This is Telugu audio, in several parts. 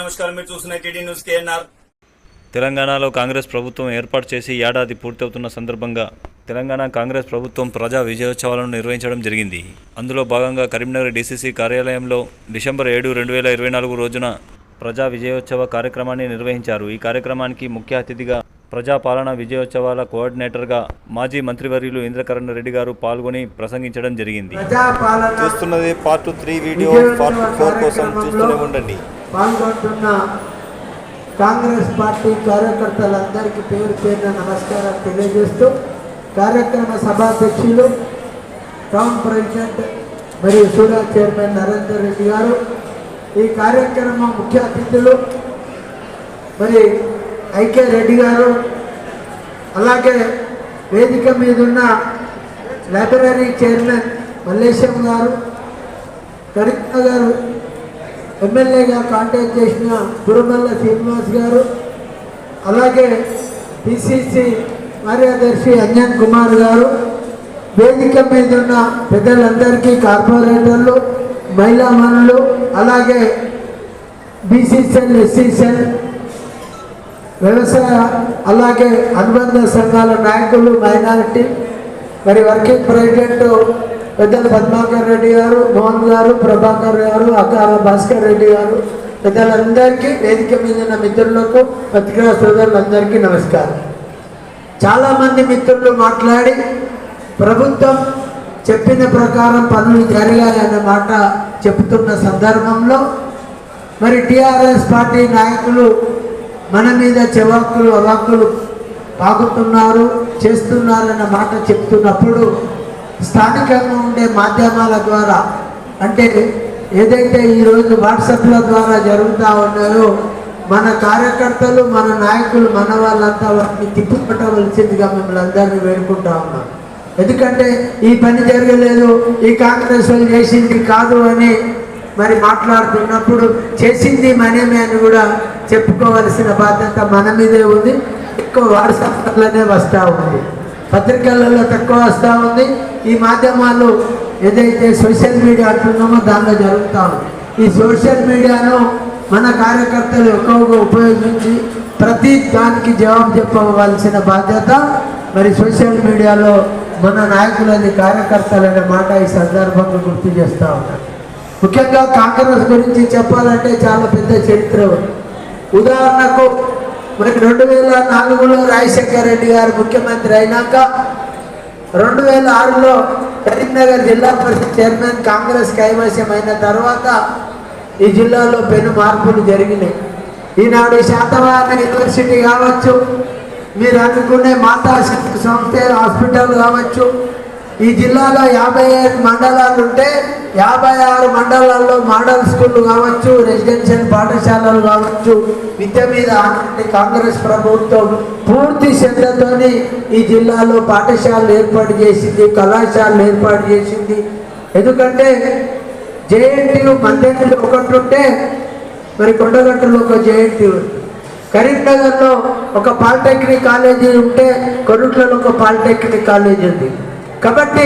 నమస్కారం, మీరు చూస్తున్న టీడీ న్యూస్ కేఎన్ఆర్. తెలంగాణలో కాంగ్రెస్ ప్రభుత్వం ఏర్పాటు చేసి ఏడాది పూర్తవుతున్న సందర్భంగా తెలంగాణ కాంగ్రెస్ ప్రభుత్వం ప్రజా విజయోత్సవాలను నిర్వహించడం జరిగింది. అందులో భాగంగా కరీంనగర్ డీసీసీ కార్యాలయంలో డిసెంబర్ 7, 2024 రోజున ప్రజా విజయోత్సవ కార్యక్రమాన్ని నిర్వహించారు. ఈ కార్యక్రమానికి ముఖ్య అతిథిగా ప్రజాపాలన విజయోత్సవాల కోఆర్డినేటర్గా మాజీ మంత్రివర్యులు ఇంద్రకరణ్ రెడ్డి గారు పాల్గొని ప్రసంగించడం జరిగింది. చూస్తున్నది పార్ట్ 3 వీడియో, పార్ట్ 4 కోసం చూస్తూనే ఉండండి. పాల్గొంటున్న కాంగ్రెస్ పార్టీ కార్యకర్తలందరికీ పేరు పేరున నమస్కారం తెలియజేస్తూ, కార్యక్రమ సభాధ్యక్షులు టౌన్ ప్రెసిడెంట్ మరియు సూడా చైర్మన్ నరేందర్ రెడ్డి గారు, ఈ కార్యక్రమం ముఖ్య అతిథులు మరి ఐకే రెడ్డి గారు, అలాగే వేదిక మీద ఉన్న లైబ్రరీ చైర్మన్ మల్లేశం గారు, కరీంనగర్ ఎమ్మెల్యేగా కాంటాక్ట్ చేసిన గురుమల్ల శ్రీనివాస్ గారు, అలాగే పిసిసి కార్యదర్శి అంజన్ కుమార్ గారు, వేదిక మీద ఉన్న పెద్దలందరికీ, కార్పొరేటర్లు, మహిళా మనులు, అలాగే బీసీసీఎల్, ఎస్సీసీఎల్, వ్యవసాయ అలాగే అనుబంధ సంఘాల నాయకులు, మైనారిటీ, మరి వర్కింగ్ ప్రెసిడెంట్ పెద్దలు పద్మాకర్ రెడ్డి గారు, మోహన్ గారు, ప్రభాకర్ గారు, అకాల భాస్కర్ రెడ్డి గారు, పెద్దలందరికీ, వేదిక మీద ఉన్న మిత్రులకు, పత్రికా సోదరులందరికీ నమస్కారం. చాలామంది మిత్రులు మాట్లాడి ప్రభుత్వం చెప్పిన ప్రకారం పనులు జరిగాయన్న మాట చెబుతున్న సందర్భంలో మరి టీఆర్ఎస్ పార్టీ నాయకులు మన మీద చెవాకులు అవాకులు పాకుతున్నారు, చేస్తున్నారన్న మాట చెప్తున్నప్పుడు స్థానికంగా ఉండే మాధ్యమాల ద్వారా, అంటే ఏదైతే ఈరోజు వాట్సాప్ల ద్వారా జరుగుతూ ఉన్నాయో, మన కార్యకర్తలు, మన నాయకులు, మన వాళ్ళంతా వాటిని తిప్పుపట్టవలసిందిగా మిమ్మల్ని అందరినీ వేడుకుంటా ఉన్నాం. ఎందుకంటే ఈ పని జరగలేదు, ఈ కాంగ్రెస్ వాళ్ళు చేసింది కాదు అని మరి మాట్లాడుతున్నప్పుడు చేసింది మనమే అని కూడా చెప్పుకోవలసిన బాధ్యత మన మీదే ఉంది. ఎక్కువ వాట్సాప్లనే వస్తూ ఉంది, పత్రికలలో తక్కువ వస్తూ ఉంది. ఈ మాధ్యమాలు ఏదైతే సోషల్ మీడియా అంటున్నామో దానిలో జరుగుతూ ఉంది. ఈ సోషల్ మీడియాను మన కార్యకర్తలు ఎక్కువగా ఉపయోగించి ప్రతి దానికి జవాబు చెప్పవలసిన బాధ్యత మరి సోషల్ మీడియాలో మన నాయకులని, కార్యకర్తలనే మాట ఈ సందర్భంగా గుర్తు చేస్తూ ఉన్నారు. ముఖ్యంగా కాంగ్రెస్ గురించి చెప్పాలంటే చాలా పెద్ద చరిత్ర ఉంది. ఉదాహరణకు మనకి 2004లో రాజశేఖర్ రెడ్డి గారు ముఖ్యమంత్రి అయినాక 2006లో కరీంనగర్ జిల్లా పరిషత్ చైర్మన్ కాంగ్రెస్ కైవసం అయిన తర్వాత ఈ జిల్లాలో పెను మార్పులు జరిగినాయి. ఈనాడు శాతవాహన యూనివర్సిటీ కావచ్చు, మీరు అనుకునే మాతా సంస్థ హాస్పిటల్ కావచ్చు, ఈ జిల్లాలో 55 మండలాలు ఉంటే 56 మండలాల్లో మోడల్ స్కూళ్ళు కావచ్చు, రెసిడెన్షియల్ పాఠశాలలు కావచ్చు, విద్య మీద కాంగ్రెస్ ప్రభుత్వం పూర్తి శ్రద్ధతోని ఈ జిల్లాలో పాఠశాలలు ఏర్పాటు చేసింది, కళాశాలలు ఏర్పాటు చేసింది. ఎందుకంటే జేఎన్టీయు మండలిలో ఒకటి ఉంటే మరి కొండగట్టులో ఒక జేఎన్టీయు ఉంది, కరీంనగర్లో ఒక పాలిటెక్నిక్ కాలేజీ ఉంటే కొరుట్లలో ఒక పాలిటెక్నిక్ కాలేజీ ఉంది. కాబట్టి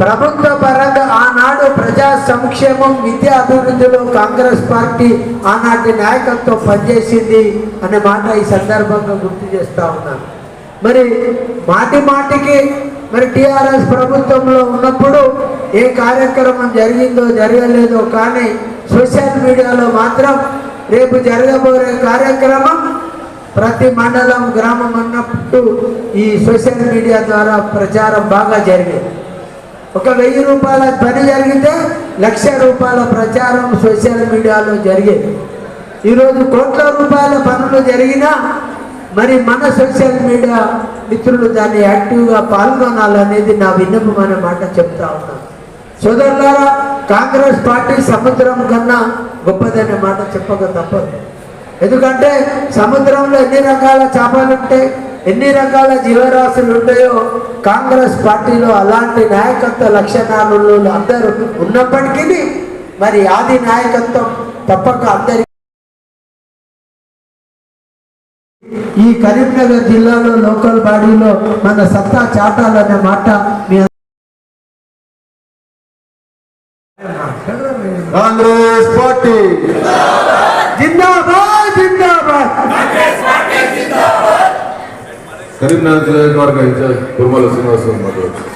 ప్రభుత్వ పరంగా ఆనాడు ప్రజా సంక్షేమం, విద్యా అభివృద్ధిలో కాంగ్రెస్ పార్టీ ఆనాటి నాయకత్వం పనిచేసింది అనే మాట ఈ సందర్భంగా గుర్తు చేస్తూ ఉన్నాను. మరి మాటి మాటికి మరి టీఆర్ఎస్ ప్రభుత్వంలో ఉన్నప్పుడు ఏ కార్యక్రమం జరిగిందో జరగలేదో కానీ సోషల్ మీడియాలో మాత్రం రేపు జరగబోయే కార్యక్రమం ప్రతి మండలం, గ్రామం అన్నప్పుడు ఈ సోషల్ మీడియా ద్వారా ప్రచారం బాగా జరిగేది. ఒక 1000 రూపాయల పని జరిగితే 1,00,000 రూపాయల ప్రచారం సోషల్ మీడియాలో జరిగేది. ఈరోజు కోట్ల రూపాయల పనులు జరిగినా మరి మన సోషల్ మీడియా మిత్రులు దాన్ని యాక్టివ్గా పాల్గొనాలనేది నా విన్నపం అనే మాట చెప్తా ఉన్నాను. సోదరులారా, కాంగ్రెస్ పార్టీ సముద్రం కన్నా గొప్పదనే మాట చెప్పక తప్పదు. ఎందుకంటే సముద్రంలో ఎన్ని రకాల చేపలు ఉంటాయి, ఎన్ని రకాల జీవరాశులు ఉంటాయో కాంగ్రెస్ పార్టీలో అలాంటి నాయకత్వ లక్షణాలు అందరూ ఉన్నప్పటికీ మరి ఆది నాయకత్వం తప్పక అందరి ఈ కరీంనగర్ జిల్లాలో లోకల్ బాడీలో మన సత్తా చాటాలనే మాట మీ కాంగ్రెస్ పార్టీ జిందాబాద్. కరీంనగర్ నియోజకవర్గ ఇన్ఛార్జ్ కుర్మల శ్రీనివాసరావు మాట్లాడుతున్నారు.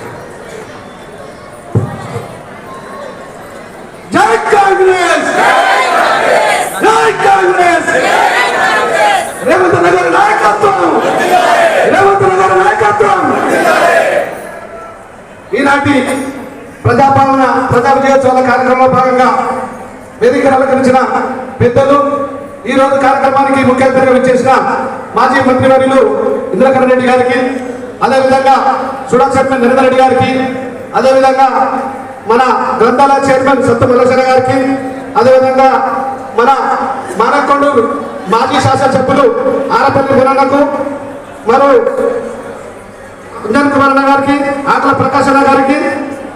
జై కాంగ్రెస్, జై కాంగ్రెస్, రేవంత్ నగర్ నాయకత్వం, రేవంత్ నగర్ నాయకత్వం. ఈనాటి ప్రజాపాలన ప్రజా విజయోత్సవాల కార్యక్రమంలో భాగంగా వేదికను అలంకరించిన పెద్దలు, ఈ రోజు కార్యక్రమానికి ముఖ్య అతిథిగా విచ్చేసిన మాజీ మంత్రివర్యులు ఇంద్రకరణ్ రెడ్డి గారికి, అదేవిధంగా సుడా చైర్మన్ నరేందర్ రెడ్డి గారికి, అదేవిధంగా మన గ్రంథాలయ చైర్మన్ సత్తు మల్లేశ్వర గారికి, అదేవిధంగా మన మానకొండ మాజీ శాసనసభ్యులు ఆరపల్లి వీరన్నకు, మరియు అంజన్ కుమార్ అన్న గారికి, ఆకల ప్రకాశ్ అన్న గారికి,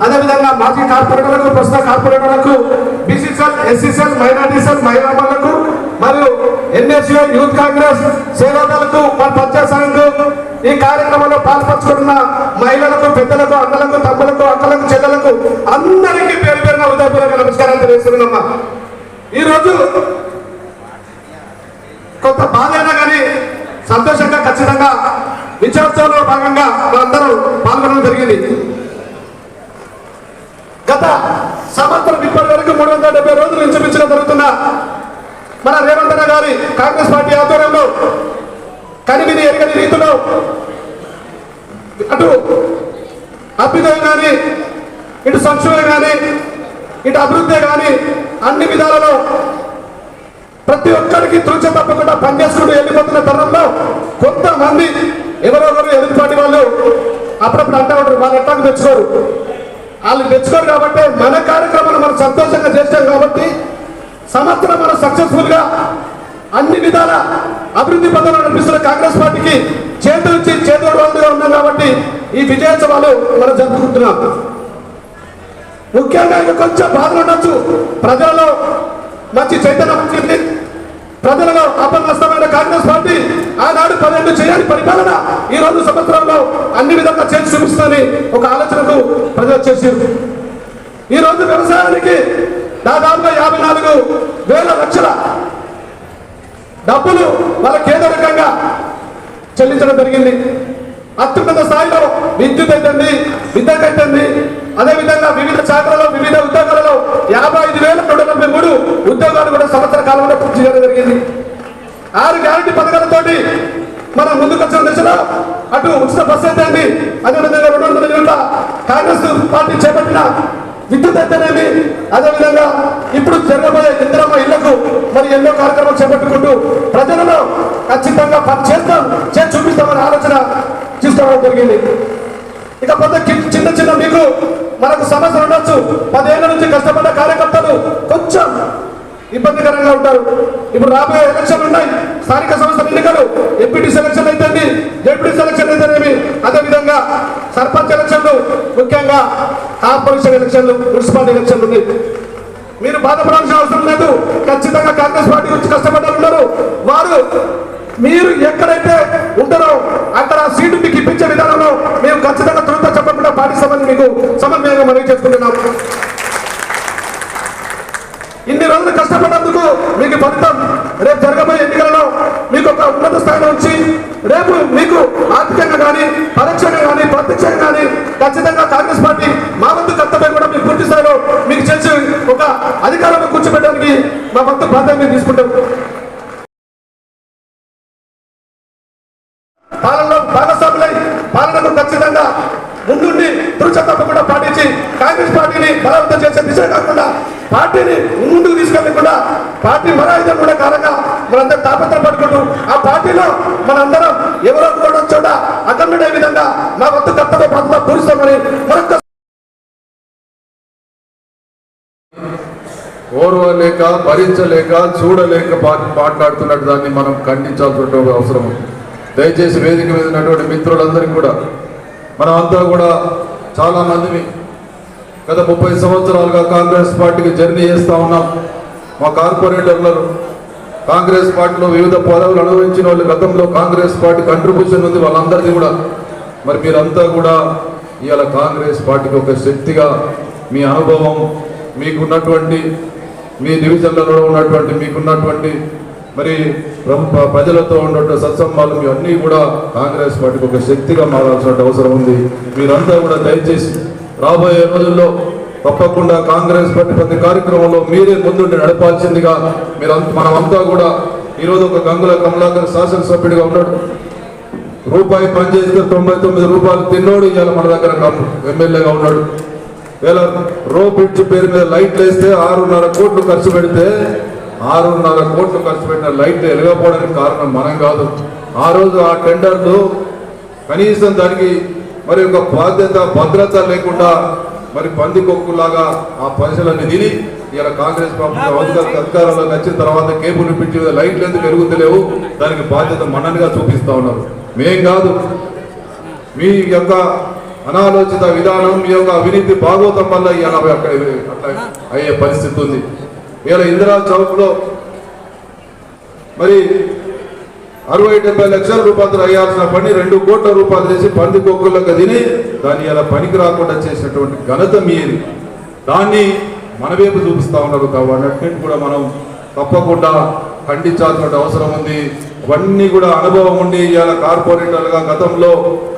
అదేవిధంగా మాజీ కార్పొరేటర్లకు, ప్రస్తుత కార్పొరేటర్లకు, బీసీసీఎల్, ఎస్సీసీఎల్, మైనార్టీ సెల్ మహిళలకు, మరియు ఎన్ఎస్యూ యూత్ కాంగ్రెస్ సేవాదాలకు, మన పంచాయత్ సంఘకు, ఈ కార్యక్రమంలో పాల్పంచుకున్న మహిళలకు, పెద్దలకు, అన్నలకు, తమ్ములకు, అక్కలకు, చెల్లెలకు అందరికీ పేరు పేరున హృదయపూర్వక నమస్కారాలు తెలియజేస్తున్నామ్మా. ఈరోజు కొంత బాధ అయినా కానీ సంతోషంగా ఖచ్చితంగా విజయోత్సవంలో భాగంగా మనందరం పాల్గొనడం జరిగింది. గత సంవత్సరం ఇప్పటి వరకు 370 రోజులు ఇంచుమించుగా జరుగుతున్న మన రేవంత్ అన్న గారి కాంగ్రెస్ పార్టీ ఆధ్వర్యంలో కనివిని ఎరగని రీతిలో అటు అభ్యుదయం కానీ, ఇటు సంక్షేమం కానీ, ఇటు అభివృద్ధి కానీ అన్ని విధాలలో ప్రతి ఒక్కరికి తృచ తప్పకుండా పనిచేసుకుంటూ వెళ్ళిపోతున్న తరుణంలో కొంతమంది ఎవరెవరు ఎదురుపాటి వాళ్ళు అప్పుడప్పుడు అంటూ ఉంటారు, వాళ్ళు ఎట్టాకు తెచ్చుకోరు. వాళ్ళు తెచ్చుకోరు కాబట్టి మన కార్యక్రమాలు మనం సంతోషంగా చేస్తాం కాబట్టి సంవత్సరం మనం సక్సెస్ఫుల్ గా అన్ని విధాల అభివృద్ధి పథకాలు నడిపిస్తున్న కాంగ్రెస్ పార్టీకి చేదోడుగా ఉన్నాం కాబట్టి ఈ విజయోత్సవాలు మనం జరుపుకుంటున్నాం. ముఖ్యంగా ఇంకా కొంచెం బాధలు ఉండొచ్చు, ప్రజలలో మంచి చైతన్యం వచ్చింది, ప్రజలలో అపనష్టమైన కాంగ్రెస్ పార్టీ ఆనాడు 12 చేయని పరిపాలన ఈ రోజు సంవత్సరంలో అన్ని విధంగా చేసి చూపిస్తుందని ఒక ఆలోచనకు ప్రజలు వచ్చేసారు. ఈ రోజు వ్యవసాయానికి దాదాపుగా 54,000 లక్షల డబ్బులు వాళ్ళకి ఏదో రకంగా చెల్లించడం జరిగింది. అత్యున్నత స్థాయిలో విద్యుత్ అయితుంది, విద్యుత్ అయితుంది, అదేవిధంగా వివిధ శాఖలలో వివిధ ఉద్యోగాలలో 55,143 ఉద్యోగాలు కూడా సంవత్సర కాలంలో పూర్తి చేయడం జరిగింది. 6 గ్యారంటీ పథకాలతోటి మనం ముందుకు వచ్చిన దశలో అటు ఉచిత బస్సు అయితేంది, అదేవిధంగా 200 యూనిట్ల కాంగ్రెస్ పార్టీ చేపట్టిన విద్యుత్ అయితేనేమి, అదేవిధంగా ఇప్పుడు జరగబోయే ఇందిరమ్మ ఇళ్లకు మరి ఎన్నో కార్యక్రమాలు చేపట్టుకుంటూ ప్రజలలో ఖచ్చితంగా పని చేసి చూపిస్తామని ఆలోచన తీసుకోవడం జరిగింది. ఇకపోతే చిన్న చిన్న మీకు మనకు సమస్యలు ఉండొచ్చు. 10 ఏళ్ల నుంచి కష్టపడ్డ కార్యకర్తలు కొంచెం ఇబ్బందికరంగా ఉంటారు. ఇప్పుడు రాబోయే ఎలక్షన్లు ఉన్నాయి, స్థానిక సంస్థల ఎన్నికలు, ఎంపీటీ సెలక్షన్ అయితేంది, జెడ్పీ సెలక్షన్ అయితేనేమి, అదేవిధంగా సర్పంచ్ ఎలక్షన్లు, ముఖ్యంగా కార్పొరేషన్ ఎలక్షన్లు, మున్సిపాలిటీ ఎలక్షన్లు ఉన్నాయి. మీరు బాధపడాల్సిన అవసరం లేదు. ఖచ్చితంగా కాంగ్రెస్ పార్టీ గురించి కష్టపడ్డారు ఉన్నారు. వారు మీరు ఎక్కడైతే ఉంటారో అక్కడ సీటు మీకు ఇప్పించే విధానంలో మేము ఖచ్చితంగా త్వరత చెప్పకుండా పాటిస్తామని మీకు సమన్వయంగా మనవి చేసుకుంటున్నాము. ఇన్ని రోజులు కష్టపడ్డందుకు మీకు ఫలితం రేపు జరగబోయే ఎన్నికలలో మీకు ఒక ఉన్నత స్థాయిలో ఉంచి రేపు మీకు ఆర్థికంగా కానీ, పరోక్షంగా కానీ, ప్రత్యక్షంగా కానీ ఖచ్చితంగా కాంగ్రెస్ పార్టీ మా వంతు కర్తవ్యం కూడా మీకు పూర్తి స్థాయిలో మీకు చేసి ఒక అధికారంలో కూర్చోబెట్టడానికి మా వంతు బాధ్యత మీరు తీసుకుంటాం. పాలనలో భాగస్వాములై పాలనకు ఖచ్చితంగా ముందుండి తురుచ తప్పకుండా పాటించి కాంగ్రెస్ పార్టీని బలవంతం చేసే దిశ కాకుండా పార్టీని ముందుకు తీసుకెళ్లకుండా పార్టీ మరాయుధం కూడా కారణంగా మనందరం తాపత్రపడుకుంటూ ఆ పార్టీలో మనందరం ఎవరో కూడా చోట అకమ్మిడే విధంగా మా వంతు కర్తవ్య బాధ్యత పూరిస్తామని మరొక ఓర్వలేక, భరించలేక, చూడలేక మాట్లాడుతున్నట్టు దాన్ని మనం ఖండించాల్సిన అవసరం ఉంది. దయచేసి వేదిక మీద ఉన్నటువంటి మిత్రులందరికీ కూడా మనం అంతా కూడా చాలా మందిని గత 30 సంవత్సరాలుగా కాంగ్రెస్ పార్టీకి జర్నీ చేస్తూ ఉన్నాం. మా కార్పొరేటర్లు కాంగ్రెస్ పార్టీలో వివిధ పదవులు అనుభవించిన వాళ్ళు, గతంలో కాంగ్రెస్ పార్టీ కంట్రిబ్యూషన్ ఉంది వాళ్ళందరినీ కూడా మరి మీరంతా కూడా ఇవాళ కాంగ్రెస్ పార్టీకి ఒక శక్తిగా మీ అనుభవం, మీకున్నటువంటి మీ డివిజన్లలో ఉన్నటువంటి మీకున్నటువంటి మరి ప్రజలతో ఉన్నటువంటి సత్సంబాలు ఇవన్నీ కూడా కాంగ్రెస్ పార్టీకి ఒక శక్తిగా మారాల్సిన అవసరం ఉంది. మీరంతా కూడా దయచేసి రాబోయే రోజుల్లో తప్పకుండా కాంగ్రెస్ పార్టీ ప్రతి కార్యక్రమంలో మీరే ముందుండి నడపాల్సిందిగా మనమంతా కూడా ఈరోజు ఒక గంగుల కమలాకర్ శాసనసభ్యుడిగా ఉన్నాడు. రూపాయి పనిచేస్తే 99 రూపాయలు తిన్నోడు ఇవాళ మన దగ్గర ఎమ్మెల్యేగా ఉన్నాడు. ఇలా రో బ్రిడ్జ్ పేరు మీద లైట్లు వేస్తే 6.5 కోట్లు ఖర్చు పెడితే 6.5 కోట్లు ఖర్చు పెట్టిన లైట్లు వెలగపోవడానికి కారణం మనం కాదు. ఆ రోజు ఆ టెండర్లు కనీసం దానికి మరి ఒక బాధ్యత భద్రత లేకుండా మరి పందికొక్కులాగా ఆ పైసలన్నీ తిని ఇలా కాంగ్రెస్ ప్రభుత్వం అధికారంలోకి వచ్చిన తర్వాత కేబుల్ పిచ్చి మీద లైట్లు ఎందుకు పెరుగుతలేవు, దానికి బాధ్యత మననిగా చూపిస్తా ఉన్నారు. మేం కాదు, మీ యొక్క అనాలోచిత విధానం, మీ యొక్క అవినీతి భాగోతం వల్ల ఇలా అట్లా అయ్యే పరిస్థితి ఉంది. ఇలా ఇందిరా చౌక్లో మరి 60-70 లక్షల రూపాయలు అయ్యాల్సిన పని 2 కోట్ల రూపాయలు చేసి పందికొక్కులకు తిని దాన్ని ఇలా పనికి రాకుండా చేసినటువంటి ఘనత మీది. దాన్ని మన వైపు చూపిస్తా ఉన్నారు. అన్నింటినీ కూడా మనం తప్పకుండా ఖండించాల్సిన అవసరం ఉంది. ఇవన్నీ కూడా అనుభవం ఉండి ఇవాళ కార్పొరేటర్లుగా గతంలో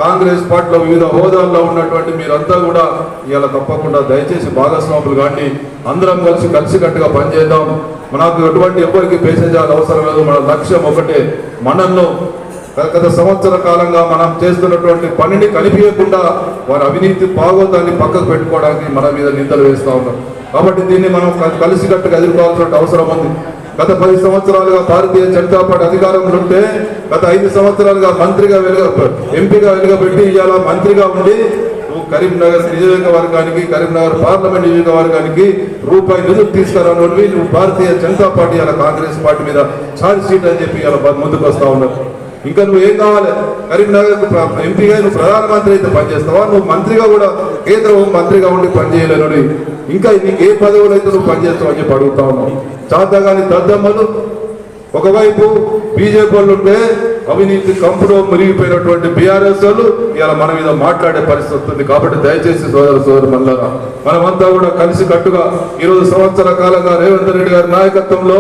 కాంగ్రెస్ పార్టీలో వివిధ హోదాల్లో ఉన్నటువంటి మీరంతా కూడా ఇవాళ తప్పకుండా దయచేసి భాగస్వాములు కానీ అందరం కలిసికట్టుగా పనిచేద్దాం. మనకు ఎటువంటి ఎవరికి పేసేజాలు అవసరం లేదు. మన లక్ష్యం ఒకటే, మనల్ని గత సంవత్సర కాలంగా మనం చేస్తున్నటువంటి పనిని కనిపించకుండా వారి అవినీతి భాగోతాన్ని పక్కకు పెట్టుకోవడానికి మన మీద నిందలు వేస్తూ ఉన్నారు. కాబట్టి దీన్ని మనం కలిసికట్టుగా ఎదుర్కోవాల్సిన అవసరం ఉంది. గత 10 సంవత్సరాలుగా భారతీయ జనతా పార్టీ అధికారంలో ఉంటే గత 5 సంవత్సరాలుగా మంత్రిగా ఎంపీగా వెలుగబెట్టి ఇవాళ మంత్రిగా ఉండి నువ్వు కరీంనగర్ నియోజకవర్గానికి, కరీంనగర్ పార్లమెంట్ నియోజకవర్గానికి రూపాయి నిధులు తీసుకురానోడివి నువ్వు భారతీయ జనతా పార్టీ ఇలా కాంగ్రెస్ పార్టీ మీద ఛార్జ్ షీట్ అని చెప్పి ఇలా ముందుకు వస్తా ఉన్నావు. ఇంకా నువ్వు ఏం కావాలి? కరీంనగర్ ఎంపీగా నువ్వు ప్రధానమంత్రి అయితే పనిచేస్తావా? నువ్వు మంత్రిగా కూడా కేంద్ర హోం మంత్రిగా ఉండి పనిచేయలేను. ఇంకా నీకు ఏ పదవులు అయితే నువ్వు పనిచేస్తావు అని చెప్పి అడుగుతా ఉన్నావు. చాతగాని దద్దమ్మలు ఒకవైపు బీజేపీ వాళ్ళు ఉంటే అవినీతి కంపులో మురిగిపోయినటువంటి బీఆర్ఎస్ వాళ్ళు ఇలా మన మీద మాట్లాడే పరిస్థితి ఉంది. కాబట్టి దయచేసి సోదరు మళ్ళా మనమంతా కూడా కలిసి కట్టుగా ఈరోజు సంవత్సర కాలంగా రేవంత్ రెడ్డి గారి నాయకత్వంలో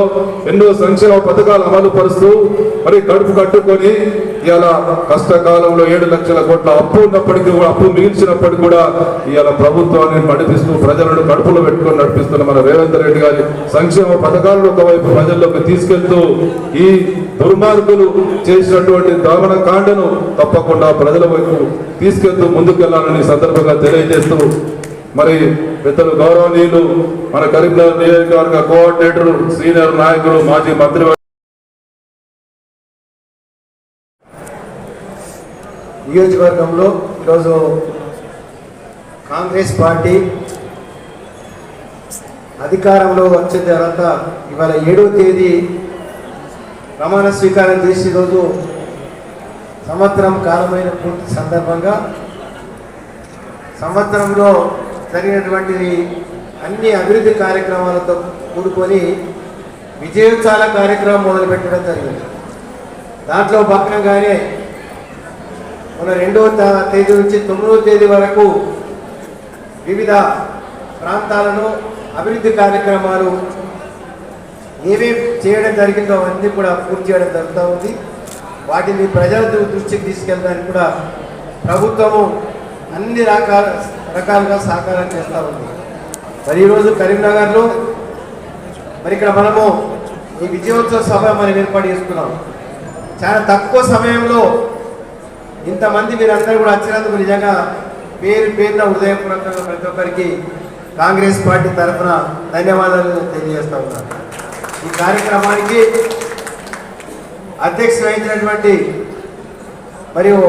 ఎన్నో సంక్షేమ పథకాలు అమలు పరుస్తూ మరి కడుపు కట్టుకొని ఇలా కష్టకాలంలో 7 లక్షల కోట్ల అప్పు ఉన్నప్పటికీ కూడా, అప్పు మిగిల్చినప్పటికీ కూడా ఇలా ప్రభుత్వాన్ని నడిపిస్తూ ప్రజలను కడుపులో పెట్టుకొని నడిపిస్తున్న మన రేవంత్ రెడ్డి గారి సంక్షేమ పథకాలను ఒకవైపు ప్రజల్లోకి తీసుకెళ్తూ ఈ దుర్మార్గులు చేసినటువంటి దమన కాండను తప్పకుండా ప్రజల వైపు తీసుకెళ్తూ ముందుకెళ్లాలని సందర్భంగా తెలియజేస్తూ మరి పెద్దలు గౌరవనీయులు మన కరీంనగర్ నియోజకవర్గ కోఆర్డినేటర్ సీనియర్ నాయకులు మాజీ మంత్రి నియోజకవర్గంలో ఈరోజు కాంగ్రెస్ పార్టీ అధికారంలో వచ్చిన తర్వాత ఇవాళ 7వ తేదీ ప్రమాణ స్వీకారం చేసి ఈరోజు సంవత్సరం కాలమైన పూర్తి సందర్భంగా సంవత్సరంలో జరిగినటువంటి అన్ని అభివృద్ధి కార్యక్రమాలతో కూడుకొని విజయోత్సవాల కార్యక్రమం మొదలుపెట్టడం జరిగింది. దాంట్లో భాగంగానే మన 2వ తేదీ నుంచి 9వ తేదీ వరకు వివిధ ప్రాంతాలలో అభివృద్ధి కార్యక్రమాలు ఏమేమి చేయడం జరిగిందో అవన్నీ కూడా పూర్తి చేయడం జరుగుతూ ఉంది. వాటిని ప్రజల దృష్టికి తీసుకెళ్ళడానికి కూడా ప్రభుత్వము అన్ని రకాలుగా సహకారం చేస్తూ ఉంది. మరి ఈరోజు కరీంనగర్లో మరి ఇక్కడ మనము ఈ విజయోత్సవ సభ మనం ఏర్పాటు చేసుకున్నాం. చాలా తక్కువ సమయంలో ఇంతమంది మీరందరూ కూడా వచ్చినందుకు నిజంగా పేరున హృదయపూర్వకంగా ప్రతి ఒక్కరికి కాంగ్రెస్ పార్టీ తరఫున ధన్యవాదాలు తెలియజేస్తా ఉన్నాను. ఈ కార్యక్రమానికి అధ్యక్షత వహించినటువంటి మరియు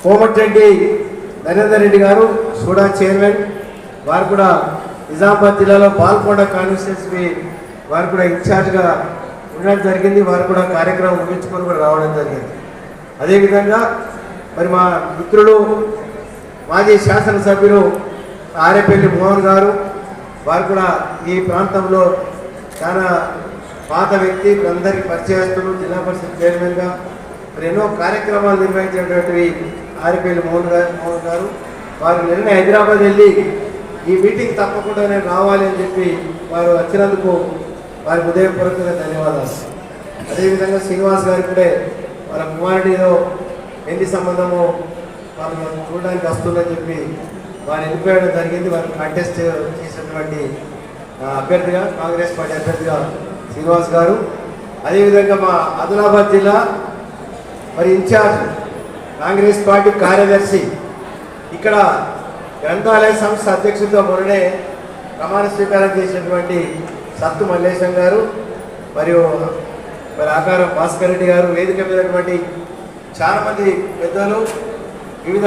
కోమటిరెడ్డి నరేందర్ రెడ్డి గారు సూడా చైర్మన్, వారు కూడా నిజామాబాద్ జిల్లాలో పాల్కొండ కాన్స్టిట్యున్సీ వారు కూడా ఇన్ఛార్జ్గా ఉండడం జరిగింది. వారు కూడా కార్యక్రమం ముగించుకొని కూడా రావడం జరిగింది. అదేవిధంగా మరి మా మిత్రులు మాజీ శాసనసభ్యులు ఆరేపల్లి మోహన్ గారు, వారు కూడా ఈ ప్రాంతంలో చాలా పాత వ్యక్తి, అందరికీ పరిచయస్తులు, జిల్లా పరిషత్ చైర్మన్గా మరి ఎన్నో కార్యక్రమాలు నిర్వహించినటువంటి ఆరేపల్లి మోహన్ గారు వారు నిన్న హైదరాబాద్ వెళ్ళి ఈ మీటింగ్ తప్పకుండా నేను రావాలి అని చెప్పి వారు వచ్చినందుకు వారికి హృదయపూర్వకంగా ధన్యవాదాలు. అదేవిధంగా శ్రీనివాస్ గారికి కూడా వాళ్ళ కుమారుడిలో పెళ్లి సంబంధము వాళ్ళు చూడడానికి వస్తుందని చెప్పి వారు వెళ్ళిపోయడం జరిగింది. వారు కంటెస్ట్ చేసినటువంటి అభ్యర్థిగా కాంగ్రెస్ పార్టీ అభ్యర్థిగా శ్రీనివాస్ గారు. అదేవిధంగా మా ఆదిలాబాద్ జిల్లా మరి ఇన్ఛార్జ్ కాంగ్రెస్ పార్టీ కార్యదర్శి ఇక్కడ గ్రంథాలయ సంస్థ అధ్యక్షుడితో మొన్ననే ప్రమాణ స్వీకారం చేసినటువంటి సత్తు మల్లేశం గారు మరియు మరి ఆకారం భాస్కర్ రెడ్డి గారు, వేదిక మీదటువంటి చాలామంది పెద్దలు, వివిధ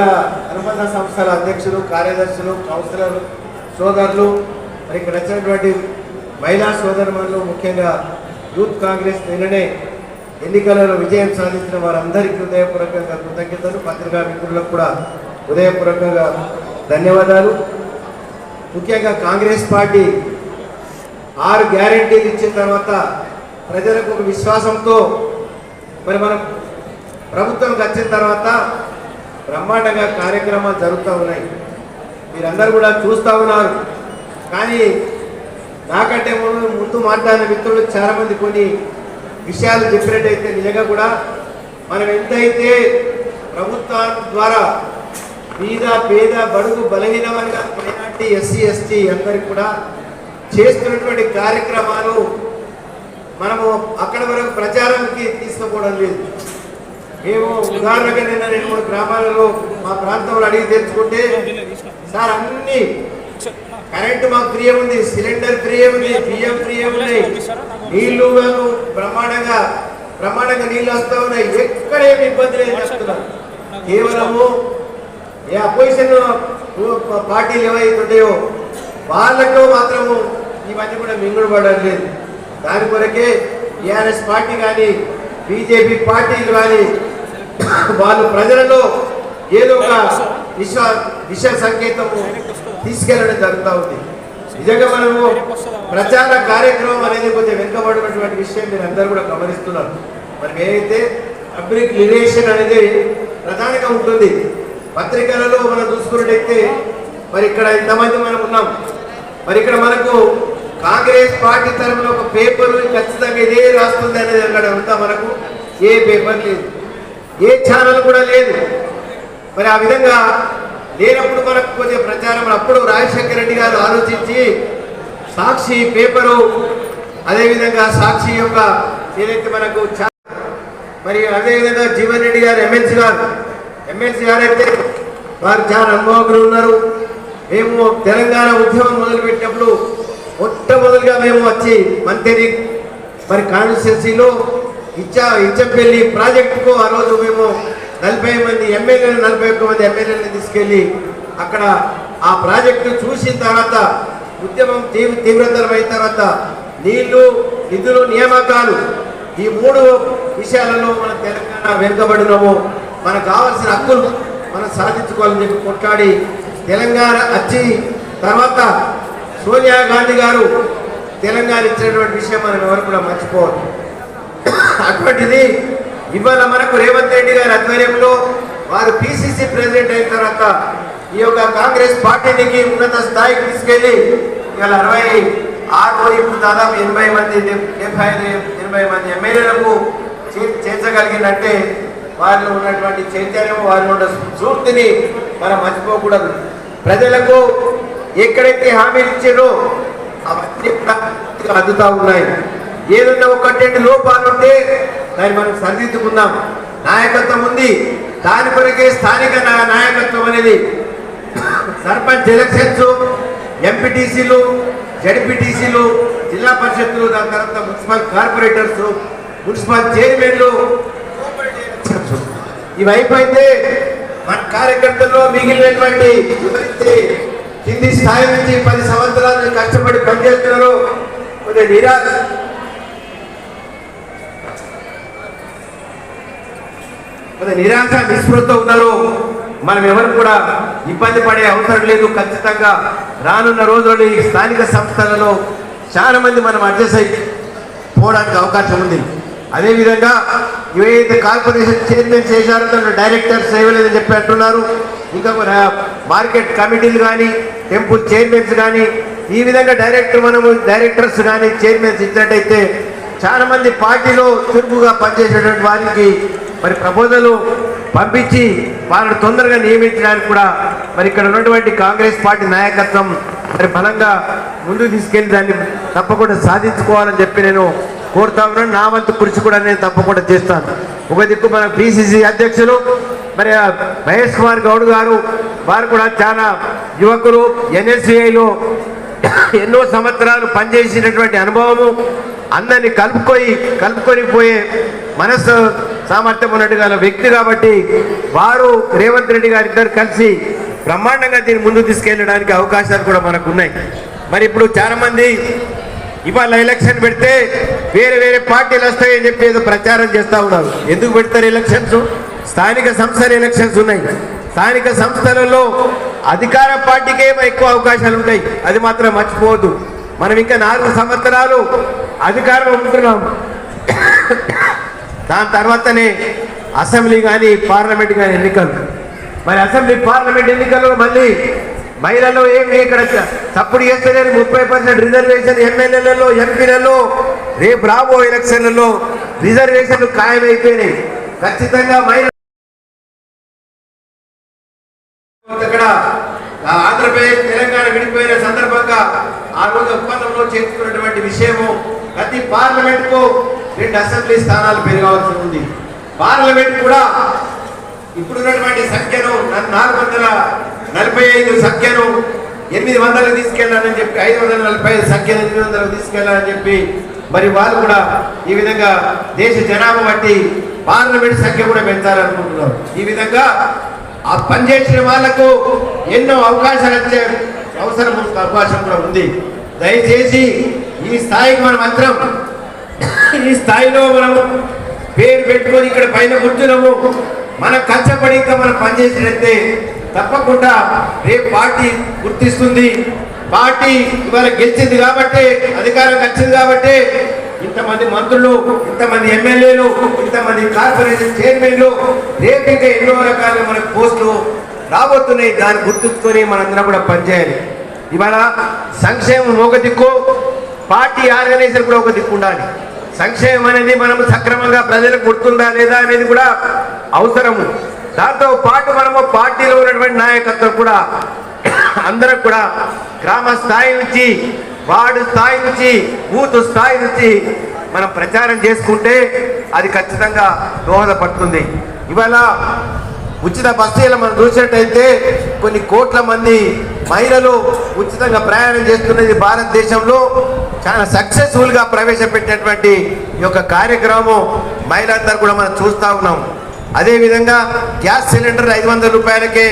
అనుబంధ సంస్థల అధ్యక్షులు, కార్యదర్శులు, కౌన్సిలర్లు, సోదరులు, మరి ఇక్కడ వచ్చినటువంటి మహిళా సోదరులు, ముఖ్యంగా యూత్ కాంగ్రెస్ నిన్ననే ఎన్నికలలో విజయం సాధించిన వారందరికీ హృదయపూర్వకంగా కృతజ్ఞతలు, పత్రికా మిత్రులకు కూడా హృదయపూర్వకంగా ధన్యవాదాలు. ముఖ్యంగా కాంగ్రెస్ పార్టీ 6 గ్యారెంటీలు ఇచ్చిన తర్వాత ప్రజలకు ఒక విశ్వాసంతో మరి మనం ప్రభుత్వంకి వచ్చిన తర్వాత బ్రహ్మాండంగా కార్యక్రమాలు జరుగుతూ ఉన్నాయి. మీరందరూ కూడా చూస్తూ ఉన్నారు. కానీ నాకంటే ముందు మాట్లాడిన మిత్రులు చాలామంది కొన్ని విషయాలు చెప్పినట్టయితే నిజంగా కూడా మనం ఎంతైతే ప్రభుత్వం ద్వారా పేద పేద బడుగు బలహీన వర్గాల మైనార్టీ, ఎస్సీ ఎస్టీ అందరికి కూడా చేస్తున్నటువంటి కార్యక్రమాలు మనము అక్కడ వరకు ప్రచారానికి తీసుకుపోవడం లేదు. మేము ఉదాహరణగా నిన్న 2-3 గ్రామాలలో మా ప్రాంతంలో అడిగి తెచ్చుకుంటే సార్ అన్ని కరెంటు మాకు ఫ్రీ ఉంది, సిలిండర్ ఫ్రీ ఉంది, బియ్యం ఫ్రీ ఉన్నాయి, నీళ్లు బ్రహ్మాండంగా నీళ్లు వస్తూ ఉన్నాయి, ఎక్కడేమి ఇబ్బంది లేదు చెప్తున్నారు. కేవలము ఏ అపోజిషన్ పార్టీలు ఏవైతే ఉంటాయో వాళ్ళకు మాత్రము ఇవన్నీ కూడా మింగుడు పడడం లేదు. దాని కొరకే టీఆర్ఎస్ పార్టీ కానీ బీజేపీ పార్టీలు కానీ వాళ్ళు ప్రజలలో ఏదో ఒక విష సంకేతము తీసుకెళ్ళడం జరుగుతూ ఉంది. నిజంగా మనము ప్రచార కార్యక్రమం అనేది కొంచెం వెనుకబడినటువంటి విషయం మీరు అందరూ కూడా గమనిస్తున్నారు. మరి ఏదైతే పబ్లిక్ రిలేషన్ అనేది ప్రధానంగా ఉంటుంది. పత్రికలలో మనం చూసుకున్నట్టయితే మరి ఇక్కడ ఇంతమంది మనం ఉన్నాం. మరి ఇక్కడ మనకు కాంగ్రెస్ పార్టీ తరఫున ఒక పేపర్ ఖచ్చితంగా ఇదే రాస్తుంది అనేది అక్కడ ఉందా? మనకు ఏ పేపర్ లేదు, ఏ ఛానల్ కూడా లేదు. మరి ఆ విధంగా లేనప్పుడు మనకు కొద్దిగా ప్రచారం అప్పుడు రాజశేఖర రెడ్డి గారు ఆలోచించి సాక్షి పేపరు, అదేవిధంగా సాక్షి యొక్క ఏదైతే మనకు మరి అదేవిధంగా జీవన్ రెడ్డి గారు ఎమ్మెల్సీ గారు అయితే వారు చాలా అనుభవజ్ఞులు ఉన్నారు. మేము తెలంగాణ ఉద్యమం మొదలుపెట్టినప్పుడు మొట్టమొదటిగా మేము వచ్చి మంత్రి మరి కాన్స్టిట్యున్సీలో ఇచ్చంపల్లి ప్రాజెక్టుకు ఆ రోజు మేము 40 మంది ఎమ్మెల్యేలు 41 మంది ఎమ్మెల్యేలను తీసుకెళ్ళి అక్కడ ఆ ప్రాజెక్టు చూసిన తర్వాత ఉద్యమం తీవ్రతరమైన తర్వాత నీళ్లు, నిధులు, నియామకాలు ఈ 3 విషయాలలో మన తెలంగాణ వెనుకబడినాము. మనకు కావాల్సిన హక్కులు మనం సాధించుకోవాలని చెప్పి కొట్లాడి తెలంగాణ వచ్చి తర్వాత సోనియా గాంధీ గారు తెలంగాణ ఇచ్చినటువంటి విషయం మనం ఎవరు కూడా మర్చిపోవాలి. అటువంటిది ఇవాళ మనకు రేవంత్ రెడ్డి గారి ఆధ్వర్యంలో వారు పిసిసి ప్రెసిడెంట్ అయిన తర్వాత ఈ యొక్క కాంగ్రెస్ పార్టీకి ఉన్నత స్థాయికి తీసుకెళ్లి ఇవాళ 66 ఇప్పుడు దాదాపు 80 మంది 75-80 మంది ఎమ్మెల్యేలకు చేర్చగలిగిందంటే వారిలో ఉన్నటువంటి చైతన్యం, వారిలో ఉన్న స్ఫూర్తిని మనం మర్చిపోకూడదు. ప్రజలకు ఎక్కడైతే హామీలు ఇచ్చారో అవన్నీ అందుతా ఉన్నాయి. ఏదన్నా ఒకటి లోపాలు ఉంటే దాన్ని మనం సరిదిద్దుకుందాం. నాయకత్వం ఉంది, దాని కొరకే స్థానిక నాయకత్వం అనేది సర్పంచ్ ఎలక్షన్స్, ఎంపీటీసీలు, జడ్పీటీసీలు, జిల్లా పరిషత్తులు, దాని తర్వాత మున్సిపల్ కార్పొరేటర్స్, మున్సిపల్ చైర్మన్లు, ఇవి అయిపోతే మన కార్యకర్తల్లో మిగిలినటువంటి ఎవరైతే కింది స్థాయి నుంచి 10 సంవత్సరాలు కష్టపడి పనిచేస్తున్నారో కొద్దిగా నిరాశ నిస్పృహతో ఉన్నారు. మనం ఎవరు కూడా ఇబ్బంది పడే అవసరం లేదు. ఖచ్చితంగా రానున్న రోజుల్లో ఈ స్థానిక సంస్థలలో చాలా మంది మనం అడ్జస్ట్ అయి పోవడానికి అవకాశం ఉంది. అదేవిధంగా ఏవైతే కార్పొరేషన్ చైర్మన్ చేశారో దాంట్లో డైరెక్టర్స్ ఇవ్వలేదని చెప్పి అంటున్నారు. ఇంకా మార్కెట్ కమిటీలు కానీ, టెంపుల్ చైర్మన్స్ కానీ, ఈ విధంగా డైరెక్టర్స్ కానీ చైర్మన్స్ ఇచ్చినట్టయితే చాలా మంది పార్టీలో చురుకుగా పనిచేసేటువంటి వారికి మరి ప్రపోజల్ పంపించి వాళ్ళని తొందరగా నియమించడానికి కూడా మరి ఇక్కడ ఉన్నటువంటి కాంగ్రెస్ పార్టీ నాయకత్వం మరి బలంగా ముందుకు తీసుకెళ్లి దాన్ని తప్పకుండా సాధించుకోవాలని చెప్పి నేను కోరుతా ఉన్నాను. నా వంతు కృషి కూడా నేను తప్పకుండా చేస్తాను. ఒక దిక్కు మన పిసిసి అధ్యక్షులు మరి మహేష్ కుమార్ గౌడ్ గారు, వారు కూడా చాలా యువకులు, ఎన్ఎస్యుఐలో ఎన్నో సంవత్సరాలు పనిచేసినటువంటి అనుభవము, అందరినీ కలుపుకొని పోయే మనస్సు సామర్థ్యం ఉన్నట్టుగా వ్యక్తి కాబట్టి వారు రేవంత్ రెడ్డి గారు ఇద్దరు కలిసి బ్రహ్మాండంగా దీన్ని ముందుకు తీసుకెళ్ళడానికి అవకాశాలు కూడా మనకు ఉన్నాయి. మరి ఇప్పుడు చాలా మంది ఇవాళ ఎలక్షన్ పెడితే వేరే పార్టీలు వస్తాయని చెప్పి ఏదో ప్రచారం చేస్తూ ఉన్నారు. ఎందుకు పెడతారు ఎలక్షన్స్? స్థానిక సంస్థల ఎలక్షన్స్ ఉన్నాయి. స్థానిక సంస్థలలో అధికార పార్టీకే ఎక్కువ అవకాశాలు ఉంటాయి. అది మాత్రం మర్చిపోవద్దు. మనం ఇంకా 4 సంవత్సరాలు అధికారం ఉంటున్నాం. దాని తర్వాతనే అసెంబ్లీ కానీ పార్లమెంట్ కానీ ఎన్నికలు. మరి అసెంబ్లీ పార్లమెంట్ ఎన్నికల్లో మళ్ళీ మహిళల్లో ఏమి ఇక్కడ తప్పుడు చేస్తలేరు. 30% రిజర్వేషన్ ఎమ్మెల్యేలలో, ఎంపీలలో, రేపు రాబో ఎలక్షన్లలో రిజర్వేషన్లు ఖాయమైపోయినాయి. ఖచ్చితంగా మహిళ ఇక్కడ ఆంధ్రప్రదేశ్ తెలంగాణ విడిపోయిన సందర్భంగా ఆ రోజు ఒప్పందంలో చేర్చుకున్నటువంటి విషయము ప్రతి పార్లమెంట్ కు 2 అసెంబ్లీ స్థానాలు పెరగాల్సి ఉంది. పార్లమెంట్ కూడా ఇప్పుడున్నటువంటి సంఖ్యను 445 సంఖ్యను 800 తీసుకెళ్లాలని చెప్పి, 545 సంఖ్యను 800 తీసుకెళ్లాలని చెప్పి మరి వాళ్ళు కూడా ఈ విధంగా దేశ జనాభా బట్టి పార్లమెంట్ సంఖ్య కూడా పెంచాలనుకుంటున్నారు. ఈ విధంగా ఆ పనిచేసిన వాళ్లకు ఎన్నో అవకాశాలు వచ్చే అవకాశం కూడా ఉంది. దయచేసి ఈ స్థాయికి మనం అందరం ఈ స్థాయిలో మనము పేరు పెట్టుకొని ఇక్కడ పైన కూర్చున్నాము. మనం కష్టపడి ఇంకా మనం పనిచేసినట్టే తప్పకుండా రేపు పార్టీ గుర్తిస్తుంది. పార్టీ ఇవాళ గెలిచింది కాబట్టి, అధికారం వచ్చింది కాబట్టి ఇంతమంది మంత్రులు, ఇంతమంది ఎమ్మెల్యేలు, ఇంతమంది కార్పొరేషన్ చైర్మన్లు, రేపు ఇంకా ఎన్నో రకాల మనకు పోస్టులు రాబోతున్నాయి. దాన్ని గుర్తుంచుకొని మనందరం కూడా పనిచేయాలి. ఇవాళ సంక్షేమం ఒక దిక్కు, పార్టీ ఆర్గనైజేషన్ కూడా ఒక దిక్కు ఉండాలి. సంక్షేమం అనేది మనము సక్రమంగా ప్రజలకు గుర్తుందా లేదా అనేది కూడా అవసరము. దాంతో పాటు మనము పార్టీలో ఉన్నటువంటి నాయకత్వం కూడా అందరం కూడా గ్రామ స్థాయి నుంచి, వార్డు స్థాయి నుంచి, బూత్ స్థాయి నుంచి మనం ప్రచారం చేసుకుంటే అది ఖచ్చితంగా దోహదపడుతుంది. ఇవాళ ఉచిత బస్సులు మనం చూసినట్టయితే కొన్ని కోట్ల మంది మహిళలు ఉచితంగా ప్రయాణం చేస్తున్నది భారతదేశంలో చాలా సక్సెస్ఫుల్గా ప్రవేశపెట్టినటువంటి ఈ యొక్క కార్యక్రమం మహిళలందరూ కూడా మనం చూస్తూ ఉన్నాం. అదేవిధంగా గ్యాస్ సిలిండర్ 500 రూపాయలకే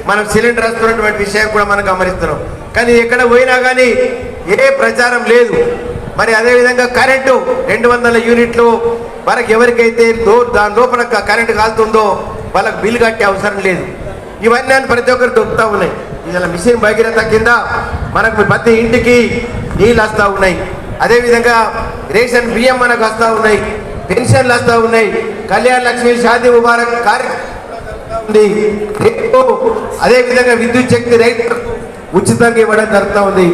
మనం సిలిండర్ వస్తున్నటువంటి విషయం కూడా మనం గమనిస్తున్నాం. కానీ ఎక్కడ పోయినా కానీ ఏ ప్రచారం లేదు. మరి అదేవిధంగా కరెంటు 200 యూనిట్లు మనకు ఎవరికైతే దాని లోపల కరెంటు కాలుతుందో వాళ్ళకి బిల్లు కట్టే అవసరం లేదు. ఇవన్నీ ప్రతి ఒక్కరు దొరుకుతూ ఉన్నాయి. ఇలా మిషన్ భగీరథ కింద మనకు ప్రతి ఇంటికి నీళ్ళు వస్తూ ఉన్నాయి. అదేవిధంగా రేషన్ బియ్యం మనకు వస్తూ ఉన్నాయి, పెన్షన్లు వస్తూ ఉన్నాయి, కళ్యాణ లక్ష్మి, షాదీ ముబారక్ కార్యక్రమం ఉంది. అదేవిధంగా విద్యుత్ శక్తి రైతులకు ఉచితంగా ఇవ్వడం జరుగుతూ ఉంది.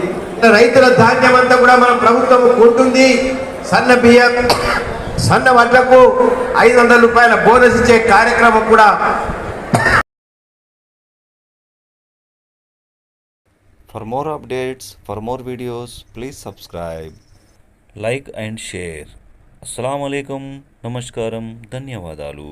రైతుల ధాన్యం అంతా కూడా మన ప్రభుత్వం కొంటుంది. సన్న బియ్యం, సన్న వడ్లకు 500 రూపాయల బోనస్ ఇచ్చే కార్యక్రమం కూడా. For more updates, for more videos, please subscribe. Like and share. అస్సలాము అలైకుం, నమస్కారం, ధన్యవాదాలు.